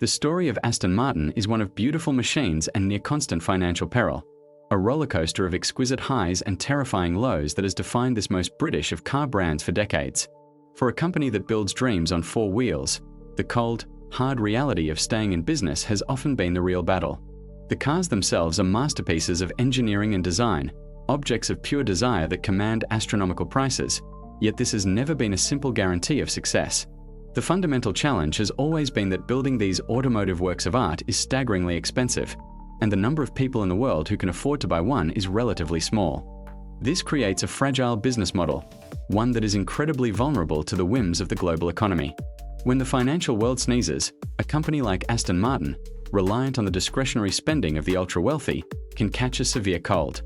The story of Aston Martin is one of beautiful machines and near constant financial peril, a rollercoaster of exquisite highs and terrifying lows that has defined this most British of car brands for decades. For a company that builds dreams on four wheels, the cold, hard reality of staying in business has often been the real battle. The cars themselves are masterpieces of engineering and design, objects of pure desire that command astronomical prices, yet this has never been a simple guarantee of success. The fundamental challenge has always been that building these automotive works of art is staggeringly expensive, and the number of people in the world who can afford to buy one is relatively small. This creates a fragile business model, one that is incredibly vulnerable to the whims of the global economy. When the financial world sneezes, a company like Aston Martin, reliant on the discretionary spending of the ultra-wealthy, can catch a severe cold.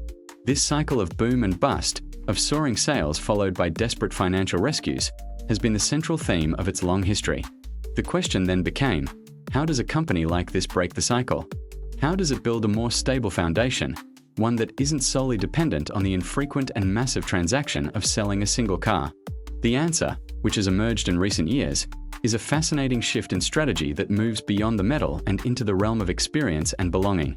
This cycle of boom and bust, of soaring sales followed by desperate financial rescues, has been the central theme of its long history. The question then became, how does a company like this break the cycle? How does it build a more stable foundation, one that isn't solely dependent on the infrequent and massive transaction of selling a single car? The answer, which has emerged in recent years, is a fascinating shift in strategy that moves beyond the metal and into the realm of experience and belonging.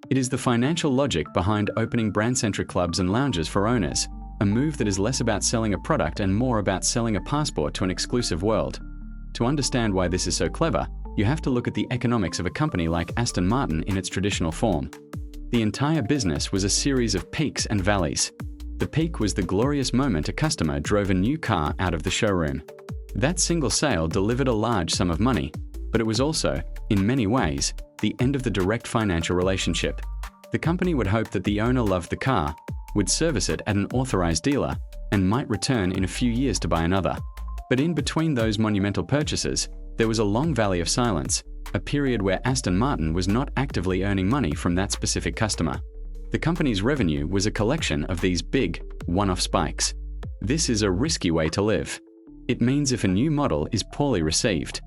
It is the financial logic behind opening brand-centric clubs and lounges for owners, a move that is less about selling a product and more about selling a passport to an exclusive world. To understand why this is so clever, you have to look at the economics of a company like Aston Martin in its traditional form. The entire business was a series of peaks and valleys. The peak was the glorious moment a customer drove a new car out of the showroom. That single sale delivered a large sum of money, but it was also, in many ways, the end of the direct financial relationship. The company would hope that the owner loved the car, would service it at an authorized dealer, and might return in a few years to buy another. But in between those monumental purchases, there was a long valley of silence, a period where Aston Martin was not actively earning money from that specific customer. The company's revenue was a collection of these big, one-off spikes. This is a risky way to live. It means if a new model is poorly received,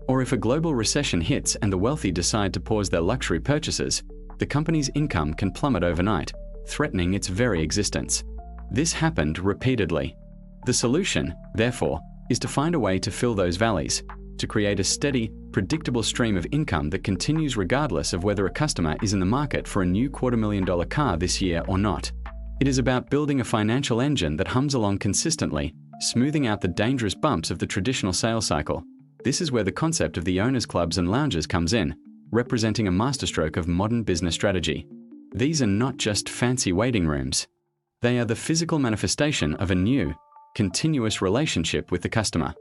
or if a global recession hits and the wealthy decide to pause their luxury purchases, the company's income can plummet overnight, threatening its very existence. This happened repeatedly. The solution, therefore, is to find a way to fill those valleys, to create a steady, predictable stream of income that continues regardless of whether a customer is in the market for a new $250,000 car this year or not. It is about building a financial engine that hums along consistently, smoothing out the dangerous bumps of the traditional sales cycle. This is where the concept of the owners' clubs and lounges comes in, representing a masterstroke of modern business strategy. These are not just fancy waiting rooms. They are the physical manifestation of a new, continuous relationship with the customer.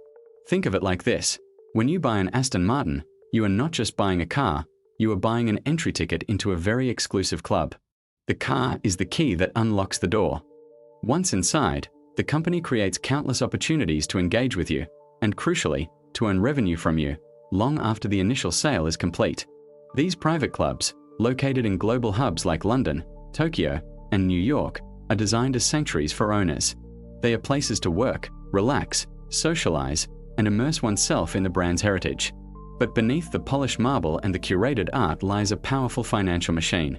Think of it like this. When you buy an Aston Martin, you are not just buying a car, you are buying an entry ticket into a very exclusive club. The car is the key that unlocks the door. Once inside, the company creates countless opportunities to engage with you, and crucially, to earn revenue from you, long after the initial sale is complete. These private clubs, located in global hubs like London, Tokyo, and New York, are designed as sanctuaries for owners. They are places to work, relax, socialize, and immerse oneself in the brand's heritage. But beneath the polished marble and the curated art lies a powerful financial machine.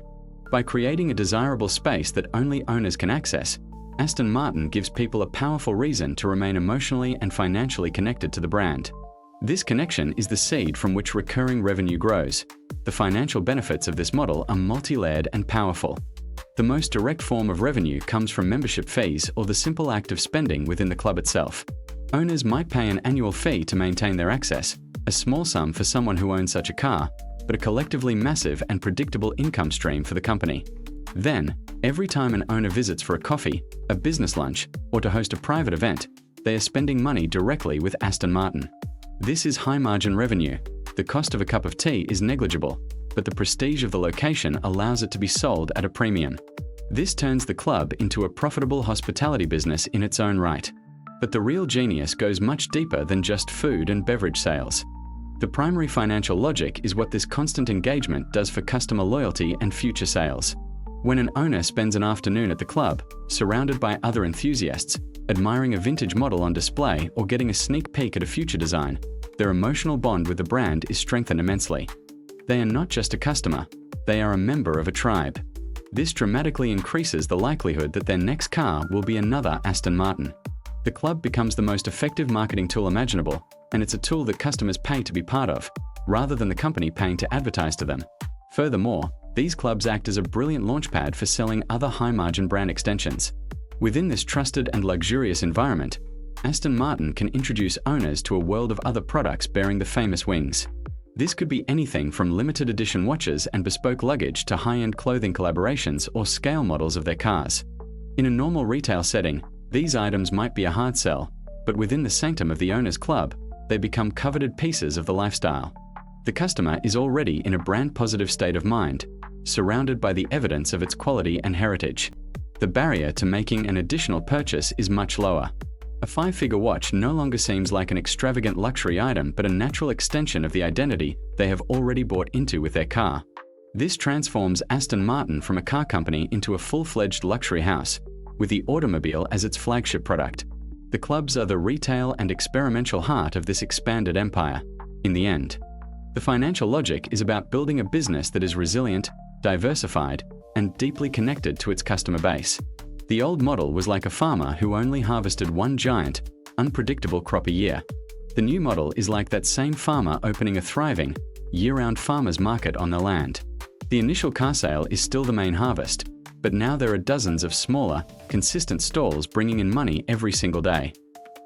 By creating a desirable space that only owners can access, Aston Martin gives people a powerful reason to remain emotionally and financially connected to the brand. This connection is the seed from which recurring revenue grows. The financial benefits of this model are multi-layered and powerful. The most direct form of revenue comes from membership fees or the simple act of spending within the club itself. Owners might pay an annual fee to maintain their access, a small sum for someone who owns such a car, but a collectively massive and predictable income stream for the company. Then, every time an owner visits for a coffee, a business lunch, or to host a private event, they are spending money directly with Aston Martin. This is high-margin revenue. The cost of a cup of tea is negligible, but the prestige of the location allows it to be sold at a premium. This turns the club into a profitable hospitality business in its own right. But the real genius goes much deeper than just food and beverage sales. The primary financial logic is what this constant engagement does for customer loyalty and future sales. When an owner spends an afternoon at the club, surrounded by other enthusiasts, admiring a vintage model on display or getting a sneak peek at a future design, their emotional bond with the brand is strengthened immensely. They are not just a customer, they are a member of a tribe. This dramatically increases the likelihood that their next car will be another Aston Martin. The club becomes the most effective marketing tool imaginable, and it's a tool that customers pay to be part of, rather than the company paying to advertise to them. Furthermore, these clubs act as a brilliant launchpad for selling other high-margin brand extensions. Within this trusted and luxurious environment, Aston Martin can introduce owners to a world of other products bearing the famous wings. This could be anything from limited edition watches and bespoke luggage to high-end clothing collaborations or scale models of their cars. In a normal retail setting, these items might be a hard sell, but within the sanctum of the owner's club, they become coveted pieces of the lifestyle. The customer is already in a brand-positive state of mind, surrounded by the evidence of its quality and heritage. The barrier to making an additional purchase is much lower. A 5-figure watch no longer seems like an extravagant luxury item but a natural extension of the identity they have already bought into with their car. This transforms Aston Martin from a car company into a full-fledged luxury house, with the automobile as its flagship product. The clubs are the retail and experimental heart of this expanded empire. In the end, the financial logic is about building a business that is resilient, diversified, and deeply connected to its customer base. The old model was like a farmer who only harvested one giant, unpredictable crop a year. The new model is like that same farmer opening a thriving, year-round farmers market on their land. The initial car sale is still the main harvest, but now there are dozens of smaller, consistent stalls bringing in money every single day.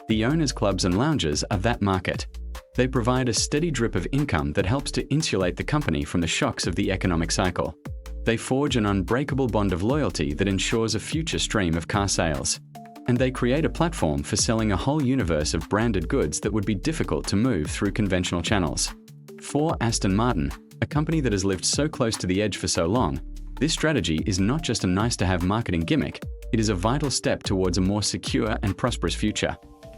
The owners' clubs and lounges are that market. They provide a steady drip of income that helps to insulate the company from the shocks of the economic cycle. They forge an unbreakable bond of loyalty that ensures a future stream of car sales. And they create a platform for selling a whole universe of branded goods that would be difficult to move through conventional channels. For Aston Martin, a company that has lived so close to the edge for so long, this strategy is not just a nice-to-have marketing gimmick, it is a vital step towards a more secure and prosperous future.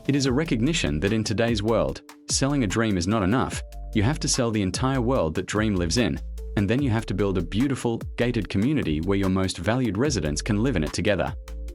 It is a recognition that in today's world, selling a dream is not enough. You have to sell the entire world that dream lives in, and then you have to build a beautiful, gated community where your most valued residents can live in it together.